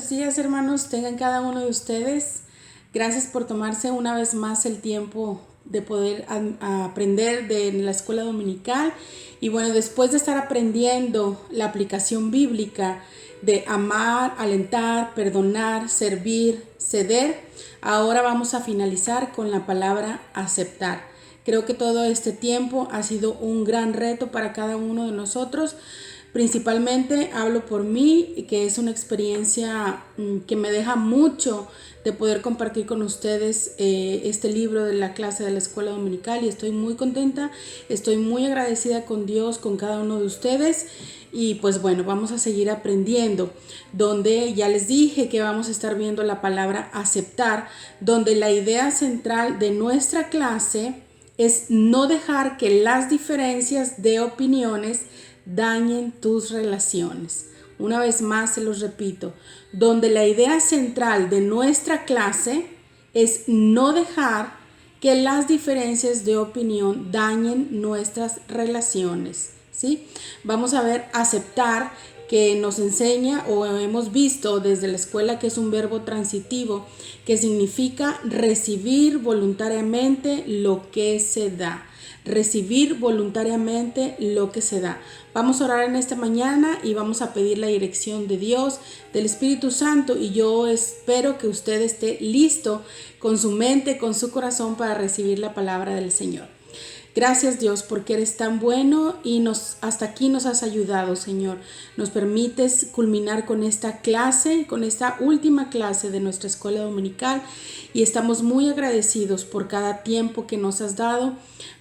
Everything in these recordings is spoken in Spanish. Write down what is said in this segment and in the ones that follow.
Buenos días, hermanos, tengan cada uno de ustedes. Gracias por tomarse una vez más el tiempo de poder aprender de la escuela dominical. Y bueno, después de estar aprendiendo la aplicación bíblica de amar, alentar, perdonar, servir, ceder, ahora vamos a finalizar con la palabra aceptar. Creo que todo este tiempo ha sido un gran reto para cada uno de nosotros. Principalmente hablo por mí, que es una experiencia que me deja mucho de poder compartir con ustedes este libro de la clase de la escuela dominical, y estoy muy contenta, estoy muy agradecida con Dios, con cada uno de ustedes. Y pues bueno, vamos a seguir aprendiendo, donde ya les dije que vamos a estar viendo la palabra aceptar, donde la idea central de nuestra clase es no dejar que las diferencias de opiniones dañen tus relaciones. Una vez más se los repito, donde la idea central de nuestra clase es no dejar que las diferencias de opinión dañen nuestras relaciones, ¿sí? Vamos a ver aceptar, que nos enseña o hemos visto desde la escuela que es un verbo transitivo que significa recibir voluntariamente lo que se da. Recibir voluntariamente lo que se da. Vamos a orar en esta mañana y vamos a pedir la dirección de Dios, del Espíritu Santo, y yo espero que usted esté listo con su mente, con su corazón para recibir la palabra del Señor. Gracias, Dios, porque eres tan bueno y hasta aquí nos has ayudado, Señor. Nos permites culminar con esta clase, con esta última clase de nuestra escuela dominical, y estamos muy agradecidos por cada tiempo que nos has dado,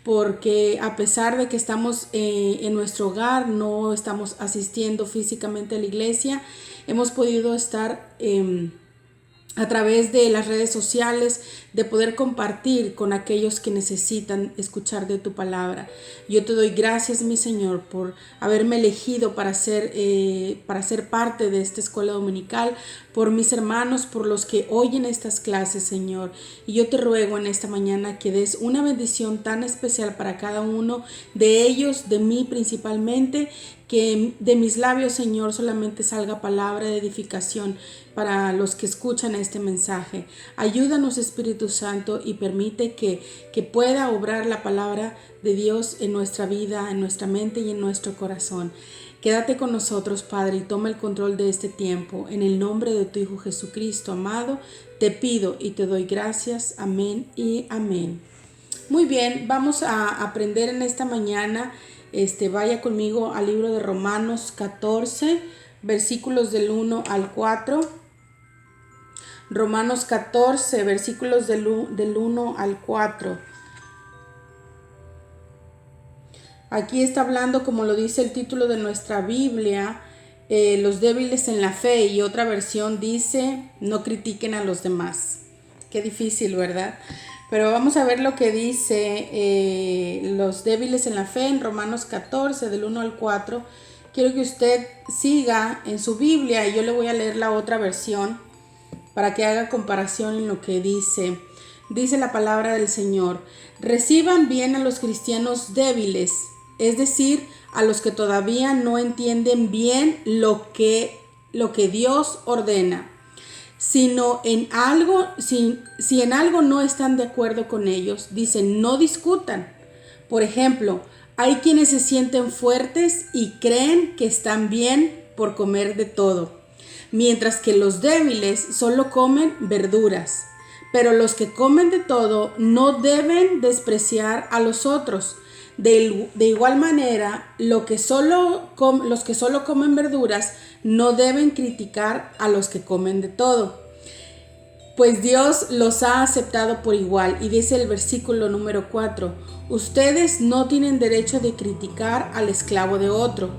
porque a pesar de que estamos en nuestro hogar, no estamos asistiendo físicamente a la iglesia, hemos podido estar a través de las redes sociales, de poder compartir con aquellos que necesitan escuchar de tu palabra. Yo te doy gracias, mi Señor, por haberme elegido para ser parte de esta escuela dominical, por mis hermanos, por los que oyen estas clases, Señor. Y yo te ruego en esta mañana que des una bendición tan especial para cada uno de ellos, de mí principalmente, que de mis labios, Señor, solamente salga palabra de edificación para los que escuchan este mensaje. Ayúdanos, Espíritu Santo, y permite que pueda obrar la palabra de Dios en nuestra vida, en nuestra mente y en nuestro corazón. Quédate con nosotros, Padre, y toma el control de este tiempo. En el nombre de tu Hijo Jesucristo, amado, te pido y te doy gracias. Amén y amén. Muy bien, vamos a aprender en esta mañana. Vaya conmigo al libro de Romanos 14, versículos del 1 al 4. Romanos 14, versículos del 1 al 4. Aquí está hablando, como lo dice el título de nuestra Biblia, los débiles en la fe, y otra versión dice, no critiquen a los demás. Qué difícil, ¿verdad? Pero vamos a ver lo que dice los débiles en la fe en Romanos 14, del 1 al 4. Quiero que usted siga en su Biblia y yo le voy a leer la otra versión para que haga comparación en lo que dice. Dice la palabra del Señor: reciban bien a los cristianos débiles, es decir, a los que todavía no entienden bien lo que Dios ordena. Sino en algo, si en algo no están de acuerdo con ellos, dicen, no discutan. Por ejemplo, hay quienes se sienten fuertes y creen que están bien por comer de todo, mientras que los débiles solo comen verduras. Pero los que comen de todo no deben despreciar a los otros. De igual manera, los que solo comen verduras no deben criticar a los que comen de todo, pues Dios los ha aceptado por igual. Y dice el versículo número 4, ustedes no tienen derecho de criticar al esclavo de otro.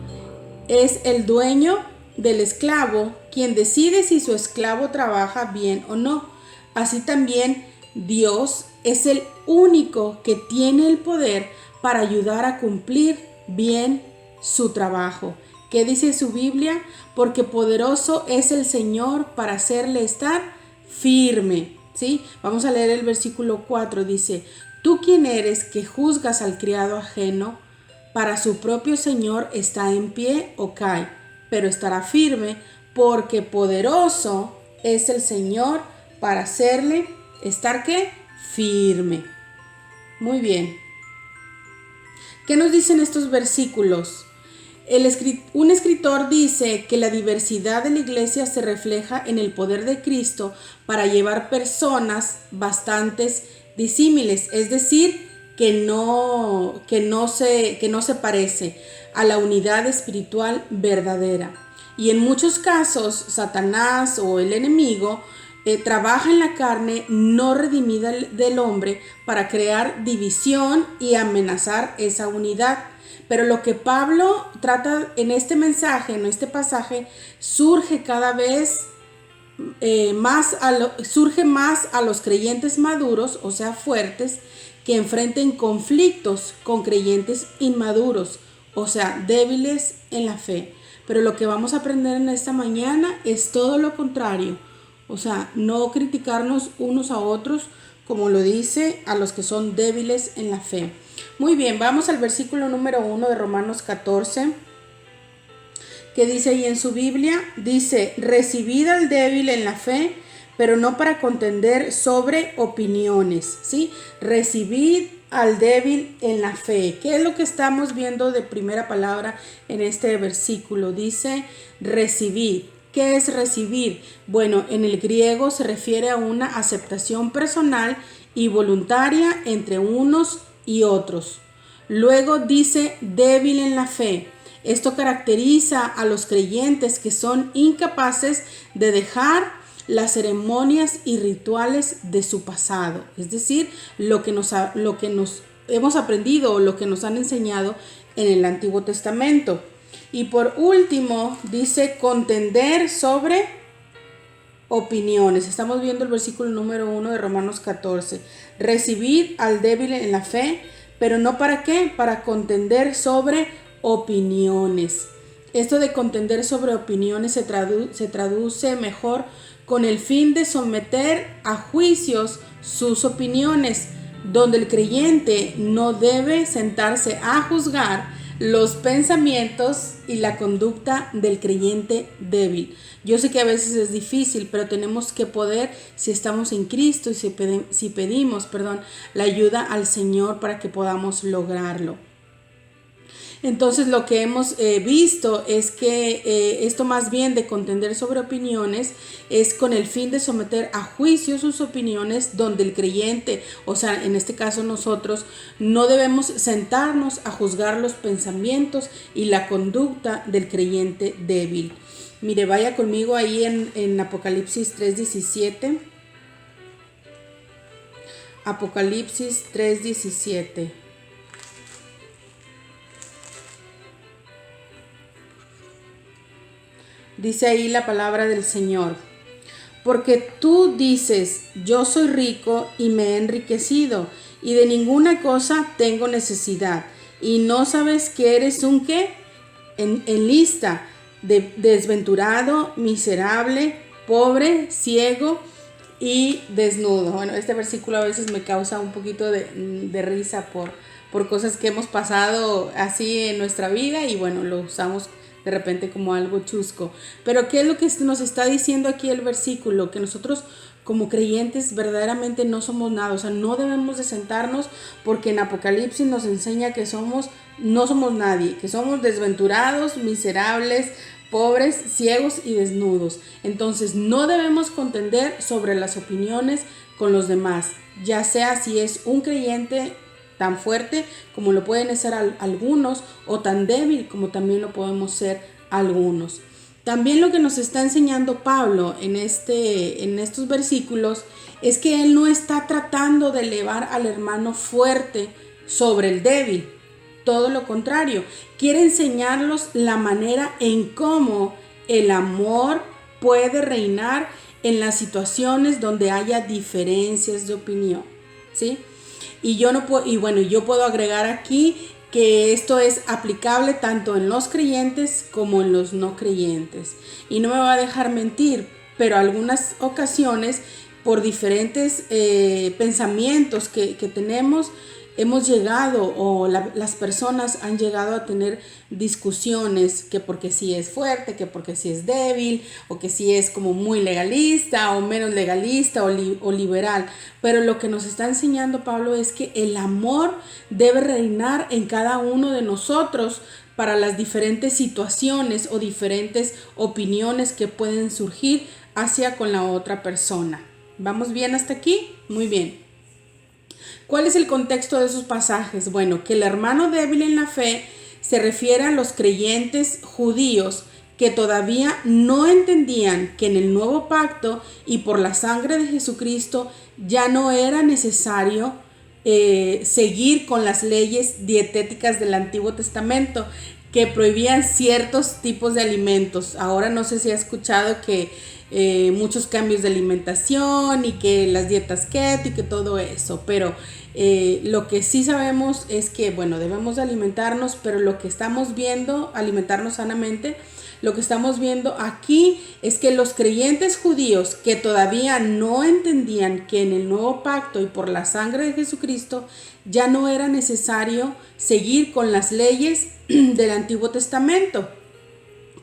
Es el dueño del esclavo quien decide si su esclavo trabaja bien o no. Así también Dios es el único que tiene el poder para ayudar a cumplir bien su trabajo. ¿Qué dice su Biblia? Porque poderoso es el Señor para hacerle estar firme. ¿Sí? Vamos a leer el versículo 4. Dice, ¿tú quién eres que juzgas al criado ajeno? Para su propio Señor está en pie o cae, pero estará firme porque poderoso es el Señor para hacerle estar ¿qué? Firme. Muy bien. ¿Qué nos dicen estos versículos? Un escritor dice que la diversidad de la iglesia se refleja en el poder de Cristo para llevar personas bastantes disímiles, es decir, que no se parece a la unidad espiritual verdadera. Y en muchos casos, Satanás o el enemigo trabaja en la carne no redimida del hombre para crear división y amenazar esa unidad. Pero lo que Pablo trata en este mensaje, en este pasaje, surge cada vez más a los creyentes maduros, o sea, fuertes, que enfrenten conflictos con creyentes inmaduros, o sea, débiles en la fe. Pero lo que vamos a aprender en esta mañana es todo lo contrario, o sea, no criticarnos unos a otros, como lo dice a los que son débiles en la fe. Muy bien, vamos al versículo número 1 de Romanos 14, que dice ahí en su Biblia, dice, recibid al débil en la fe, pero no para contender sobre opiniones, ¿sí? Recibid al débil en la fe. ¿Qué es lo que estamos viendo de primera palabra en este versículo? Dice, recibid. ¿Qué es recibir? Bueno, en el griego se refiere a una aceptación personal y voluntaria entre unos y otros. Luego dice débil en la fe. Esto caracteriza a los creyentes que son incapaces de dejar las ceremonias y rituales de su pasado, es decir, lo que nos hemos aprendido o lo que nos han enseñado en el Antiguo Testamento. Y por último, dice contender sobre opiniones. Estamos viendo el versículo número 1 de Romanos 14. Recibir al débil en la fe, pero no para qué, para contender sobre opiniones. Esto de contender sobre opiniones se traduce mejor con el fin de someter a juicios sus opiniones, donde el creyente no debe sentarse a juzgar los pensamientos y la conducta del creyente débil. Yo sé que a veces es difícil, pero tenemos que poder, si estamos en Cristo y si pedimos la ayuda al Señor para que podamos lograrlo. Entonces lo que hemos visto es que esto más bien de contender sobre opiniones es con el fin de someter a juicio sus opiniones, donde el creyente, o sea, en este caso nosotros, no debemos sentarnos a juzgar los pensamientos y la conducta del creyente débil. Mire, vaya conmigo ahí en Apocalipsis 3:17. Apocalipsis 3:17. Dice ahí la palabra del Señor. Porque tú dices, yo soy rico y me he enriquecido, y de ninguna cosa tengo necesidad, y no sabes que eres un ¿qué? En lista, desventurado, miserable, pobre, ciego y desnudo. Bueno, este versículo a veces me causa un poquito de risa por cosas que hemos pasado así en nuestra vida, y bueno, lo usamos de repente como algo chusco. Pero ¿qué es lo que nos está diciendo aquí el versículo? Que nosotros como creyentes verdaderamente no somos nada, o sea, no debemos de sentarnos, porque en Apocalipsis nos enseña que no somos nadie, que somos desventurados, miserables, pobres, ciegos y desnudos. Entonces no debemos contender sobre las opiniones con los demás, ya sea si es un creyente tan fuerte como lo pueden ser algunos, o tan débil como también lo podemos ser algunos. También lo que nos está enseñando Pablo en estos versículos es que él no está tratando de elevar al hermano fuerte sobre el débil. Todo lo contrario, quiere enseñarlos la manera en cómo el amor puede reinar en las situaciones donde haya diferencias de opinión, ¿sí? Yo puedo agregar aquí que esto es aplicable tanto en los creyentes como en los no creyentes. Y no me va a dejar mentir, pero algunas ocasiones, por diferentes pensamientos que tenemos, hemos llegado o las personas han llegado a tener discusiones que porque sí es fuerte, que porque sí es débil, o que sí es como muy legalista o menos legalista o liberal. Pero lo que nos está enseñando Pablo es que el amor debe reinar en cada uno de nosotros para las diferentes situaciones o diferentes opiniones que pueden surgir hacia con la otra persona. ¿Vamos bien hasta aquí? Muy bien. ¿Cuál es el contexto de esos pasajes? Bueno, que el hermano débil en la fe se refiere a los creyentes judíos que todavía no entendían que en el nuevo pacto y por la sangre de Jesucristo ya no era necesario seguir con las leyes dietéticas del Antiguo Testamento que prohibían ciertos tipos de alimentos. Ahora no sé si ha escuchado que muchos cambios de alimentación y que las dietas keto y que todo eso, pero lo que sí sabemos es que, bueno, debemos de alimentarnos, pero lo que estamos viendo, alimentarnos sanamente, lo que estamos viendo aquí es que los creyentes judíos que todavía no entendían que en el nuevo pacto y por la sangre de Jesucristo ya no era necesario seguir con las leyes del Antiguo Testamento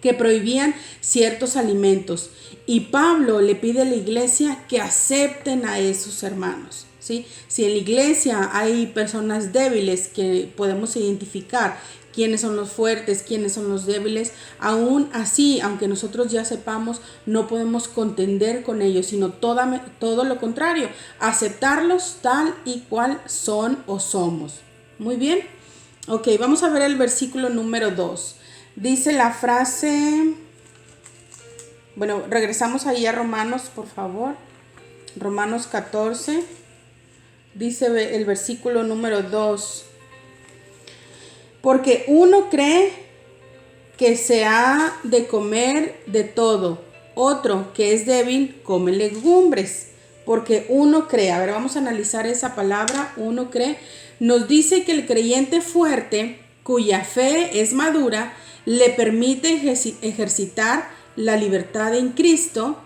que prohibían ciertos alimentos. Y Pablo le pide a la iglesia que acepten a esos hermanos, ¿sí? Si en la iglesia hay personas débiles que podemos identificar quiénes son los fuertes, quiénes son los débiles, aún así, aunque nosotros ya sepamos, no podemos contender con ellos, sino todo lo contrario, aceptarlos tal y cual son o somos. Muy bien. Ok, vamos a ver el versículo número 2. Dice la frase, bueno, regresamos ahí a Romanos, por favor. Romanos 14, dice el versículo número 2. Porque uno cree que se ha de comer de todo, otro que es débil come legumbres. Porque uno cree, a ver, vamos a analizar esa palabra, uno cree, nos dice que el creyente fuerte, cuya fe es madura, le permite ejercitar la libertad en Cristo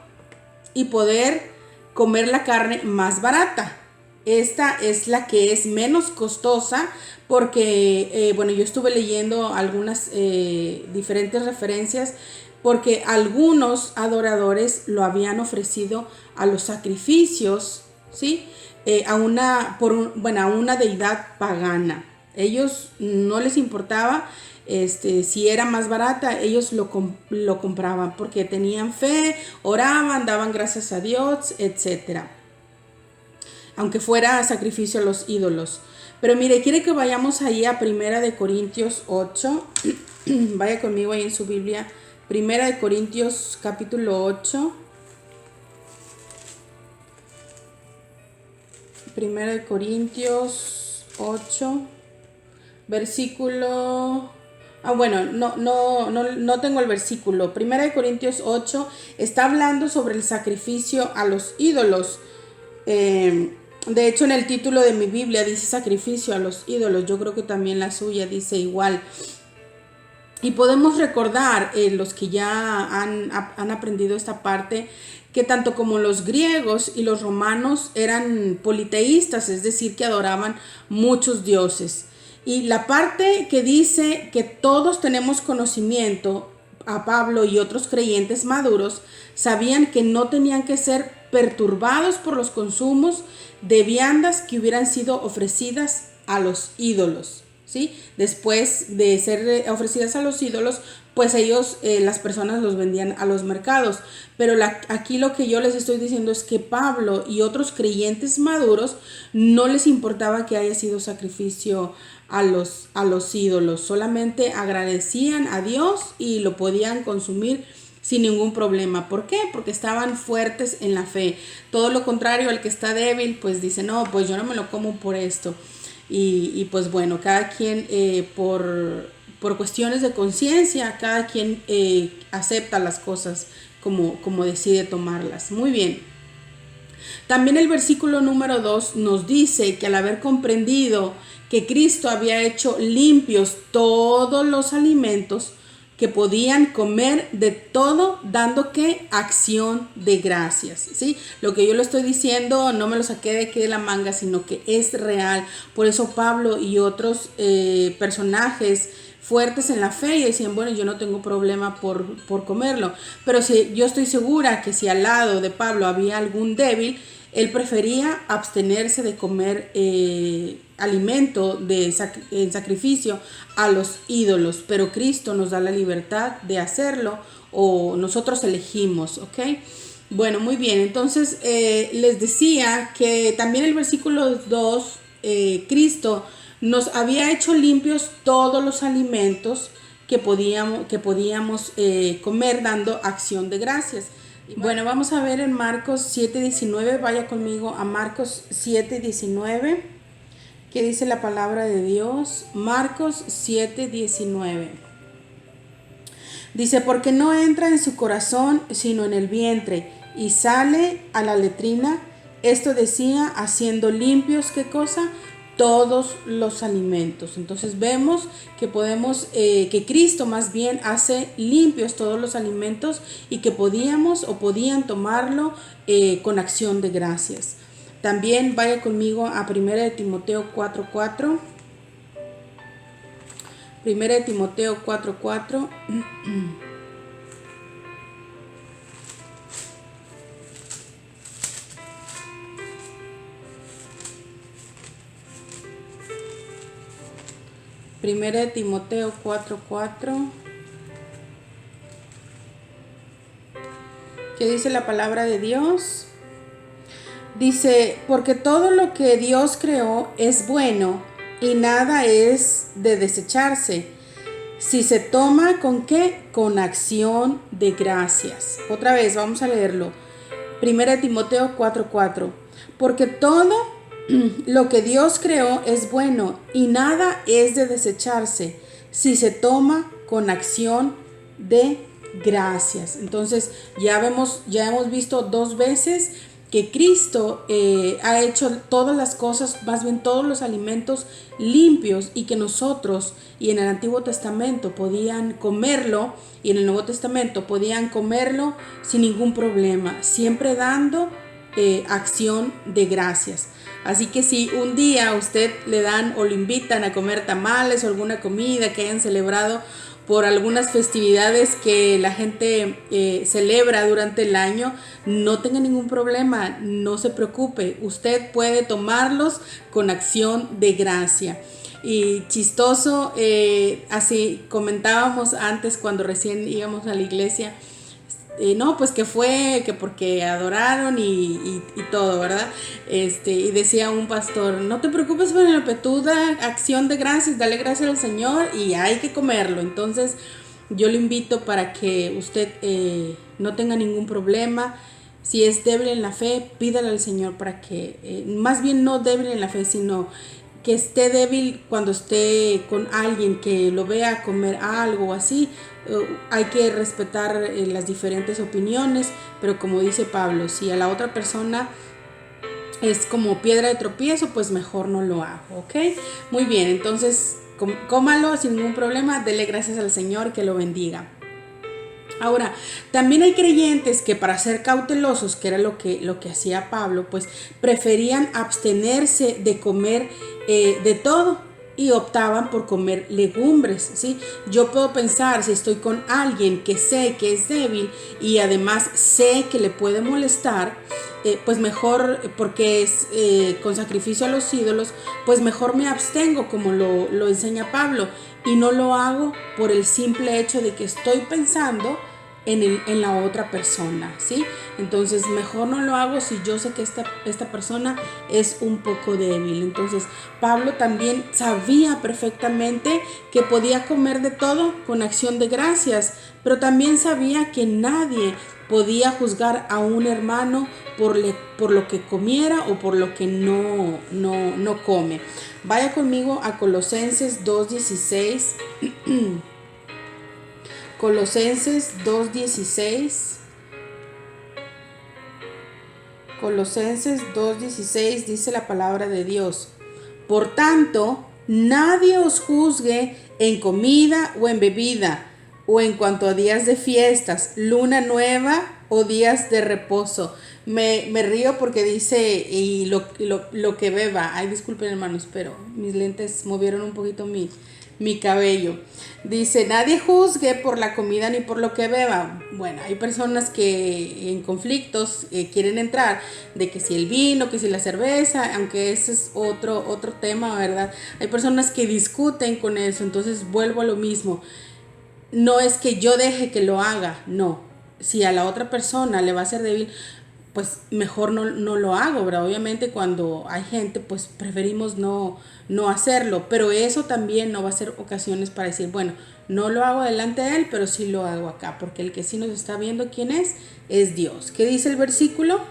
y poder comer la carne más barata. Esta es la que es menos costosa porque, bueno, yo estuve leyendo algunas diferentes referencias porque algunos adoradores lo habían ofrecido a los sacrificios, ¿sí? A una deidad pagana. Ellos no les importaba si era más barata, ellos lo compraban porque tenían fe, oraban, daban gracias a Dios, etcétera, aunque fuera sacrificio a los ídolos. Pero mire, quiere que vayamos ahí a 1 Corintios 8. Vaya conmigo ahí en su Biblia. 1 Corintios capítulo 8. 1 Corintios 8. Versículo... no tengo el versículo. 1 Corintios 8 está hablando sobre el sacrificio a los ídolos. De hecho, en el título de mi Biblia dice sacrificio a los ídolos. Yo creo que también la suya dice igual. Y podemos recordar, los que ya han aprendido esta parte, que tanto como los griegos y los romanos eran politeístas, es decir, que adoraban muchos dioses. Y la parte que dice que todos tenemos conocimiento, a Pablo y otros creyentes maduros sabían que no tenían que ser perturbados por los consumos de viandas que hubieran sido ofrecidas a los ídolos, ¿sí? Después de ser ofrecidas a los ídolos, pues ellos, las personas los vendían a los mercados. Pero aquí lo que yo les estoy diciendo es que Pablo y otros creyentes maduros no les importaba que haya sido sacrificio a los ídolos. Solamente agradecían a Dios y lo podían consumir sin ningún problema. ¿Por qué? Porque estaban fuertes en la fe. Todo lo contrario, el que está débil, pues dice, no, pues yo no me lo como por esto. Y pues bueno, cada quien por cuestiones de conciencia, cada quien acepta las cosas como decide tomarlas. Muy bien. También el versículo número 2 nos dice que al haber comprendido que Cristo había hecho limpios todos los alimentos, que podían comer de todo dando que acción de gracias, ¿sí? Lo que yo le estoy diciendo no me lo saqué de aquí de la manga, sino que es real. Por eso Pablo y otros personajes fuertes en la fe y decían, bueno, yo no tengo problema por comerlo. Pero si, yo estoy segura que si al lado de Pablo había algún débil, él prefería abstenerse de comer alimento en sacrificio a los ídolos, pero Cristo nos da la libertad de hacerlo o nosotros elegimos, ¿ok? Bueno, muy bien, entonces les decía que también el versículo 2, Cristo nos había hecho limpios todos los alimentos que podíamos comer dando acción de gracias. Bueno, vamos a ver en Marcos 7:19, vaya conmigo a Marcos 7:19, ¿qué dice la palabra de Dios? Marcos 7:19. Dice, porque no entra en su corazón, sino en el vientre, y sale a la letrina. Esto decía, haciendo limpios, ¿qué cosa? Todos los alimentos. Entonces vemos que podemos, que Cristo más bien hace limpios todos los alimentos y que podían tomarlo con acción de gracias. También vaya conmigo a 1 Timoteo 4:4. 1 Timoteo 4:4. Primera de Timoteo 4:4. ¿Qué dice la palabra de Dios? Dice, porque todo lo que Dios creó es bueno y nada es de desecharse, si se toma ¿con qué? Con acción de gracias. Otra vez, vamos a leerlo. Primera de Timoteo 4:4. Porque todo lo que Dios creó es bueno y nada es de desecharse si se toma con acción de gracias. Entonces ya hemos visto 2 veces que Cristo ha hecho todas las cosas, más bien todos los alimentos limpios, y que nosotros y en el Antiguo Testamento podían comerlo y en el Nuevo Testamento podían comerlo sin ningún problema, siempre dando acción de gracias. Así que si un día a usted le dan o le invitan a comer tamales o alguna comida que hayan celebrado por algunas festividades que la gente celebra durante el año, no tenga ningún problema, no se preocupe, usted puede tomarlos con acción de gracia. Y chistoso, así comentábamos antes cuando recién íbamos a la iglesia, no, pues que fue, que porque adoraron y todo, ¿verdad? Y decía un pastor, no te preocupes, Penélope, tú da acción de gracias, dale gracias al Señor y hay que comerlo. Entonces yo le invito para que usted no tenga ningún problema. Si es débil en la fe, pídale al Señor para que, más bien no débil en la fe, sino que esté débil cuando esté con alguien que lo vea comer algo o así. Hay que respetar las diferentes opiniones, pero como dice Pablo, si a la otra persona es como piedra de tropiezo, pues mejor no lo hago, ¿ok? Muy bien, entonces cómalo sin ningún problema, dele gracias al Señor, que lo bendiga. Ahora, también hay creyentes que para ser cautelosos, que era lo que hacía Pablo, pues preferían abstenerse de comer de todo y optaban por comer legumbres, ¿sí? Yo puedo pensar, si estoy con alguien que sé que es débil y además sé que le puede molestar, pues mejor, porque es con sacrificio a los ídolos, pues mejor me abstengo, como lo enseña Pablo, y no lo hago por el simple hecho de que estoy pensando en la otra persona, ¿sí? Entonces mejor no lo hago si yo sé que esta persona es un poco débil. Entonces Pablo también sabía perfectamente que podía comer de todo con acción de gracias, pero también sabía que nadie podía juzgar a un hermano por lo que comiera o por lo que no come. Vaya conmigo a Colosenses 2:16. Colosenses 2:16. Colosenses 2:16 dice la palabra de Dios. Por tanto, nadie os juzgue en comida o en bebida o en cuanto a días de fiestas, luna nueva o días de reposo. Me río porque dice, y lo que beba. Ay, disculpen hermanos, pero mis lentes movieron un poquito mi cabello. Dice, nadie juzgue por la comida ni por lo que beba. Bueno, hay personas que en conflictos quieren entrar de que si el vino, que si la cerveza, aunque ese es otro tema, ¿verdad? Hay personas que discuten con eso, entonces vuelvo a lo mismo. No es que yo deje que lo haga, no. Si a la otra persona le va a ser débil, pues mejor no lo hago, ¿verdad? Obviamente cuando hay gente, pues preferimos no hacerlo, pero eso también no va a ser ocasiones para decir, bueno, no lo hago delante de él, pero sí lo hago acá, porque el que sí nos está viendo quién es Dios. ¿Qué dice el versículo?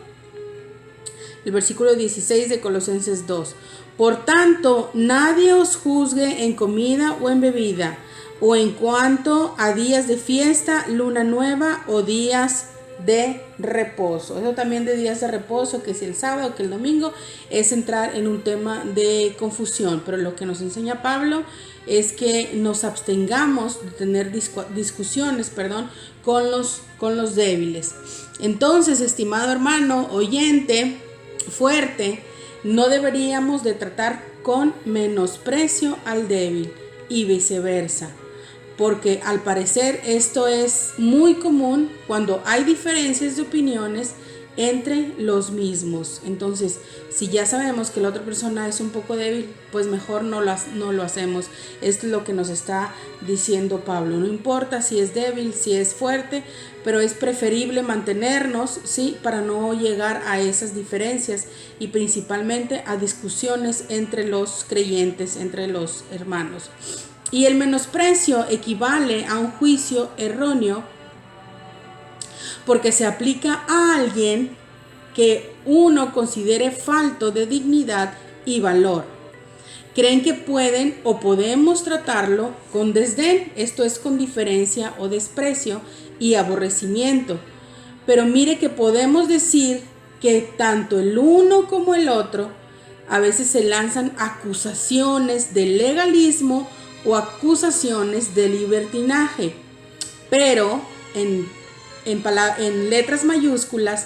El versículo 16 de Colosenses 2. Por tanto, nadie os juzgue en comida o en bebida, o en cuanto a días de fiesta, luna nueva o días de reposo. Eso también de días de reposo, que si el sábado, que el domingo, es entrar en un tema de confusión. Pero lo que nos enseña Pablo es que nos abstengamos de tener discusiones, con los débiles. Entonces, estimado hermano, oyente, fuerte, no deberíamos de tratar con menosprecio al débil y viceversa, porque al parecer esto es muy común cuando hay diferencias de opiniones entre los mismos. Entonces, si ya sabemos que la otra persona es un poco débil, pues mejor no lo hacemos. Esto es lo que nos está diciendo Pablo. No importa si es débil, si es fuerte, pero es preferible mantenernos, ¿sí? Para no llegar a esas diferencias y principalmente a discusiones entre los creyentes, entre los hermanos. Y el menosprecio equivale a un juicio erróneo porque se aplica a alguien que uno considere falto de dignidad y valor. Creen que pueden o podemos tratarlo con desdén, esto es con diferencia o desprecio y aborrecimiento. Pero mire que podemos decir que tanto el uno como el otro a veces se lanzan acusaciones de legalismo o acusaciones de libertinaje, pero en letras mayúsculas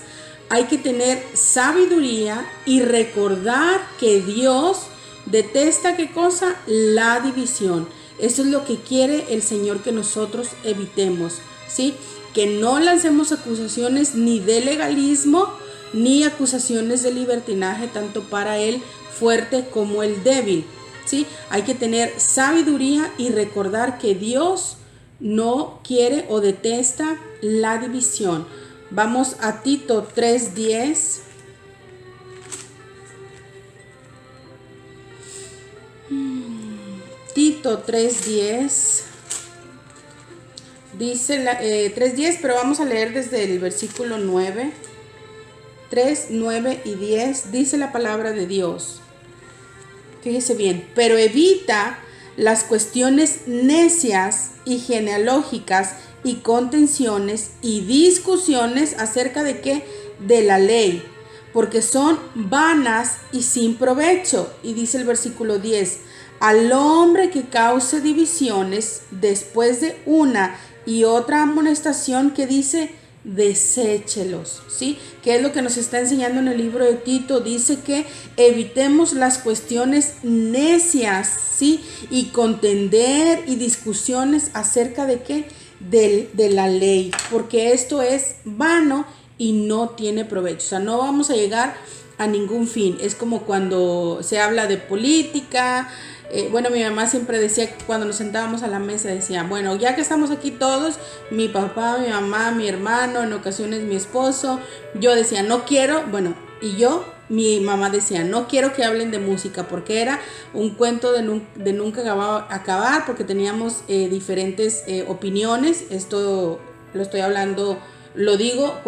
hay que tener sabiduría y recordar que Dios detesta, ¿qué cosa? La división. Eso es lo que quiere el Señor que nosotros evitemos, ¿sí? Que no lancemos acusaciones ni de legalismo ni acusaciones de libertinaje, tanto para el fuerte como el débil, ¿sí? Hay que tener sabiduría y recordar que Dios no quiere o detesta la división. Vamos a Tito 3:10. Tito 3:10. Dice 3:10, pero vamos a leer desde el versículo 9. 3, 9 y 10. Dice la palabra de Dios. Fíjese bien, pero evita las cuestiones necias y genealógicas y contenciones y discusiones acerca de qué, de la ley, porque son vanas y sin provecho. Y dice el versículo 10, al hombre que cause divisiones después de una y otra amonestación, que dice, deséchelos, ¿sí? ¿Qué es lo que nos está enseñando en el libro de Tito? Dice que evitemos las cuestiones necias, ¿sí? Y contender y discusiones acerca de qué, de la ley, porque esto es vano y no tiene provecho. O sea, no vamos a llegar a ningún fin. Es como cuando se habla de política. Bueno, mi mamá siempre decía que cuando nos sentábamos a la mesa decía, bueno, ya que estamos aquí todos, mi papá, mi mamá, mi hermano, en ocasiones mi esposo, yo decía, no quiero, bueno, y yo, mi mamá decía, no quiero que hablen de música, porque era un cuento de nunca acabar, porque teníamos diferentes opiniones. Esto lo estoy hablando, lo digo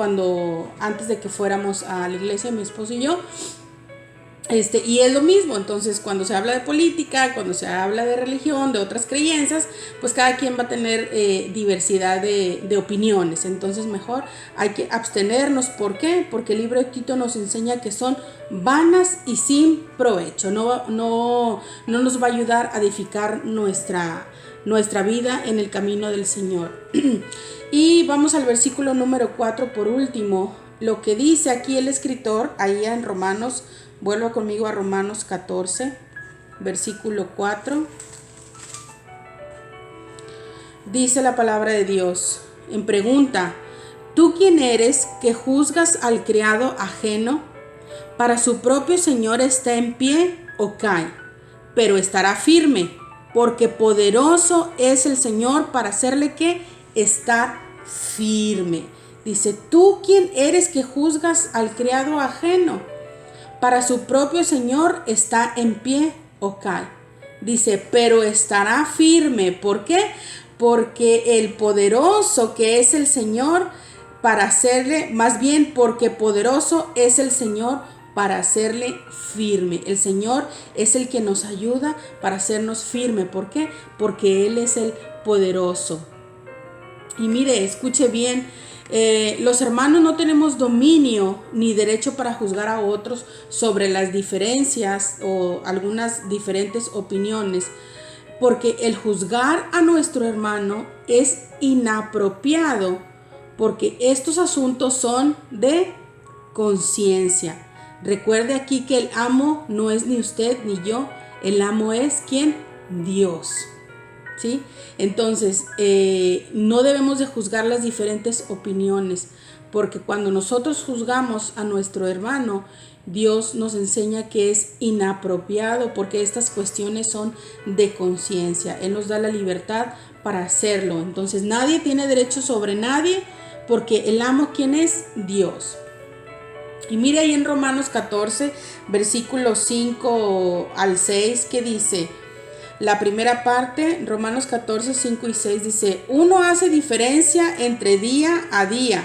antes de que fuéramos a la iglesia, mi esposo y yo. Y es lo mismo. Entonces, cuando se habla de política, cuando se habla de religión, de otras creencias, pues cada quien va a tener diversidad de opiniones. Entonces, mejor hay que abstenernos. ¿Por qué? Porque el libro de Tito nos enseña que son vanas y sin provecho. No nos va a ayudar a edificar nuestra nuestra vida en el camino del Señor. Y vamos al versículo número 4 por último. Lo que dice aquí el escritor, ahí en Romanos, vuelva conmigo a Romanos 14, versículo 4. Dice la palabra de Dios en pregunta: ¿tú quién eres que juzgas al criado ajeno? Para su propio Señor está en pie o cae, pero estará firme, porque poderoso es el Señor para hacerle que estar firme. Dice: ¿tú quién eres que juzgas al criado ajeno? Para su propio Señor está en pie o cae. Dice, pero estará firme. ¿Por qué? Porque el poderoso que es el Señor para hacerle, más bien porque poderoso es el Señor para hacerle firme. El Señor es el que nos ayuda para hacernos firme. ¿Por qué? Porque Él es el poderoso. Y mire, escuche bien, los hermanos no tenemos dominio ni derecho para juzgar a otros sobre las diferencias o algunas diferentes opiniones, porque el juzgar a nuestro hermano es inapropiado, porque estos asuntos son de conciencia. Recuerde aquí que el amo no es ni usted ni yo, el amo es ¿quién? Dios. ¿Sí? Entonces, no debemos de juzgar las diferentes opiniones, porque cuando nosotros juzgamos a nuestro hermano, Dios nos enseña que es inapropiado, porque estas cuestiones son de conciencia. Él nos da la libertad para hacerlo. Entonces, nadie tiene derecho sobre nadie, porque el amo, ¿quién es? Dios. Y mire ahí en Romanos 14, versículos 5 al 6, que dice... La primera parte, Romanos 14, 5 y 6 dice: uno hace diferencia entre día a día,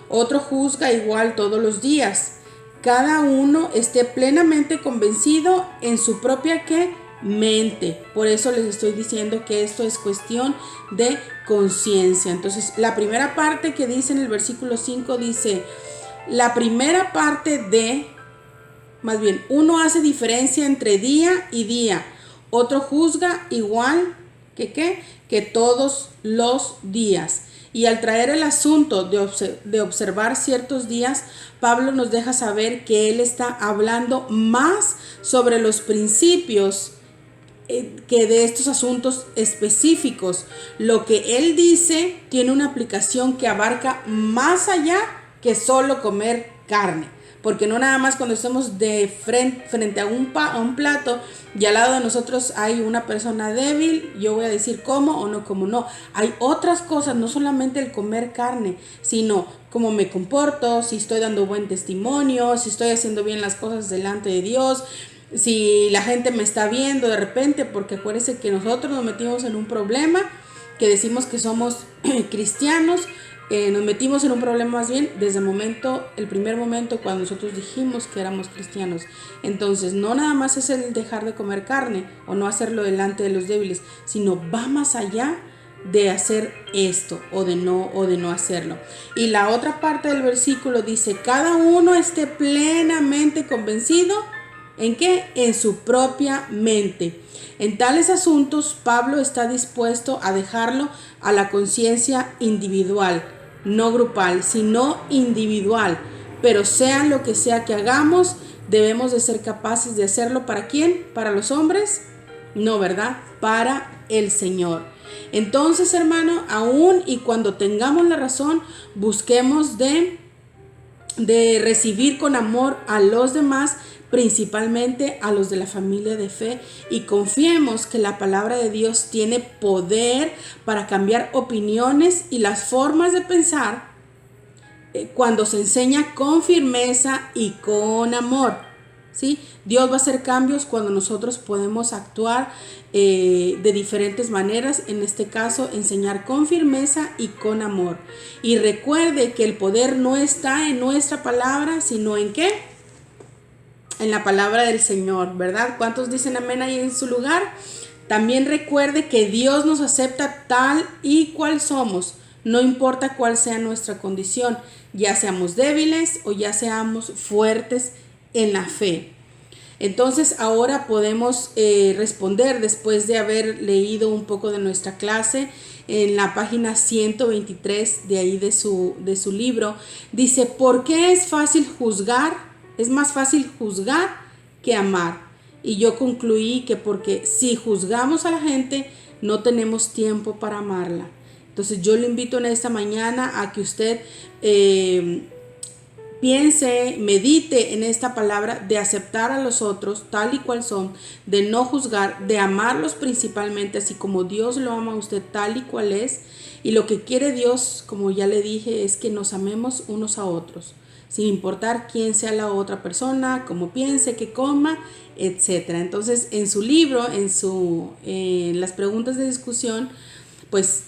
otro juzga igual todos los días. Cada uno esté plenamente convencido en su propia ¿qué? Mente. Por eso les estoy diciendo que esto es cuestión de conciencia. Entonces, la primera parte que dice en el versículo 5 dice, la primera parte de, más bien, uno hace diferencia entre día y día. Otro juzga igual que todos los días. Y al traer el asunto de observar ciertos días, Pablo nos deja saber que él está hablando más sobre los principios que de estos asuntos específicos. Lo que él dice tiene una aplicación que abarca más allá que solo comer carne. Porque no nada más cuando estemos de frente a un plato y al lado de nosotros hay una persona débil, yo voy a decir como o no como. No, hay otras cosas, no solamente el comer carne, sino cómo me comporto, si estoy dando buen testimonio, si estoy haciendo bien las cosas delante de Dios, si la gente me está viendo de repente, porque acuérdense que nosotros nos metimos en un problema, que decimos que somos cristianos. Nos metimos en un problema más bien desde el primer momento cuando nosotros dijimos que éramos cristianos. Entonces, no nada más es el dejar de comer carne o no hacerlo delante de los débiles, sino va más allá de hacer esto o de no hacerlo. Y la otra parte del versículo dice, cada uno esté plenamente convencido, ¿en qué? En su propia mente. En tales asuntos, Pablo está dispuesto a dejarlo a la conciencia individual, no grupal, sino individual. Pero sea lo que sea que hagamos, debemos de ser capaces de hacerlo. ¿Para quién? ¿Para los hombres? No, ¿verdad? Para el Señor. Entonces, hermano, aún y cuando tengamos la razón, busquemos de recibir con amor a los demás, principalmente a los de la familia de fe, y confiemos que la palabra de Dios tiene poder para cambiar opiniones y las formas de pensar cuando se enseña con firmeza y con amor. ¿Sí? Dios va a hacer cambios cuando nosotros podemos actuar de diferentes maneras, en este caso enseñar con firmeza y con amor. Y recuerde que el poder no está en nuestra palabra, sino en ¿qué? En la palabra del Señor, ¿verdad? ¿Cuántos dicen amén ahí en su lugar? También recuerde que Dios nos acepta tal y cual somos, no importa cuál sea nuestra condición, ya seamos débiles o ya seamos fuertes en la fe. Entonces ahora podemos responder después de haber leído un poco de nuestra clase en la página 123 de ahí de su libro. Dice, ¿por qué es fácil juzgar? Es más fácil juzgar que amar. Y yo concluí que porque si juzgamos a la gente, no tenemos tiempo para amarla. Entonces yo le invito en esta mañana a que usted piense, medite en esta palabra de aceptar a los otros tal y cual son, de no juzgar, de amarlos principalmente, así como Dios lo ama a usted tal y cual es. Y lo que quiere Dios, como ya le dije, es que nos amemos unos a otros, sin importar quién sea la otra persona, cómo piense, qué coma, etc. Entonces, en su libro, en las preguntas de discusión, pues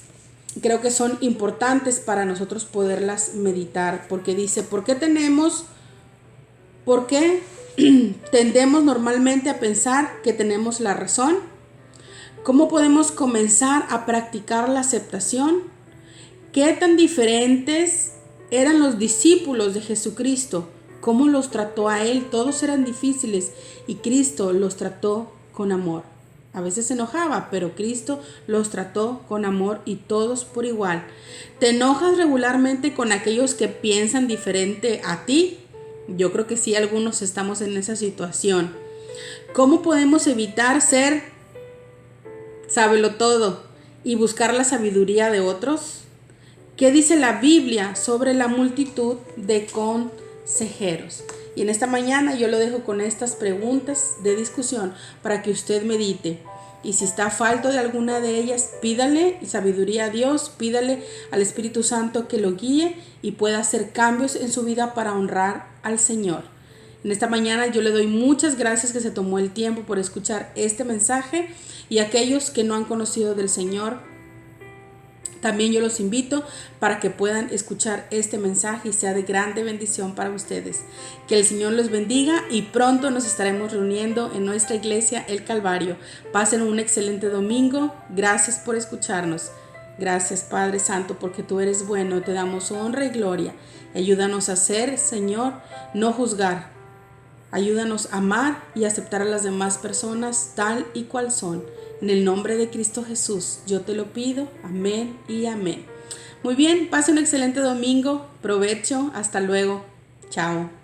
creo que son importantes para nosotros poderlas meditar, porque dice, ¿por qué tendemos normalmente a pensar que tenemos la razón? ¿Cómo podemos comenzar a practicar la aceptación? ¿Qué tan diferentes eran los discípulos de Jesucristo? ¿Cómo los trató a Él? Todos eran difíciles y Cristo los trató con amor. A veces se enojaba, pero Cristo los trató con amor y todos por igual. ¿Te enojas regularmente con aquellos que piensan diferente a ti? Yo creo que sí, algunos estamos en esa situación. ¿Cómo podemos evitar ser sábelotodo y buscar la sabiduría de otros? ¿Qué dice la Biblia sobre la multitud de consejeros? Y en esta mañana yo lo dejo con estas preguntas de discusión para que usted medite. Y si está falto de alguna de ellas, pídale sabiduría a Dios, pídale al Espíritu Santo que lo guíe y pueda hacer cambios en su vida para honrar al Señor. En esta mañana yo le doy muchas gracias que se tomó el tiempo por escuchar este mensaje, y a aquellos que no han conocido del Señor, también yo los invito para que puedan escuchar este mensaje y sea de grande bendición para ustedes. Que el Señor los bendiga y pronto nos estaremos reuniendo en nuestra iglesia El Calvario. Pasen un excelente domingo. Gracias por escucharnos. Gracias, Padre Santo, porque tú eres bueno. Te damos honra y gloria. Ayúdanos a ser, Señor, no juzgar. Ayúdanos a amar y aceptar a las demás personas tal y cual son. En el nombre de Cristo Jesús, yo te lo pido. Amén y amén. Muy bien, pase un excelente domingo. Provecho. Hasta luego. Chao.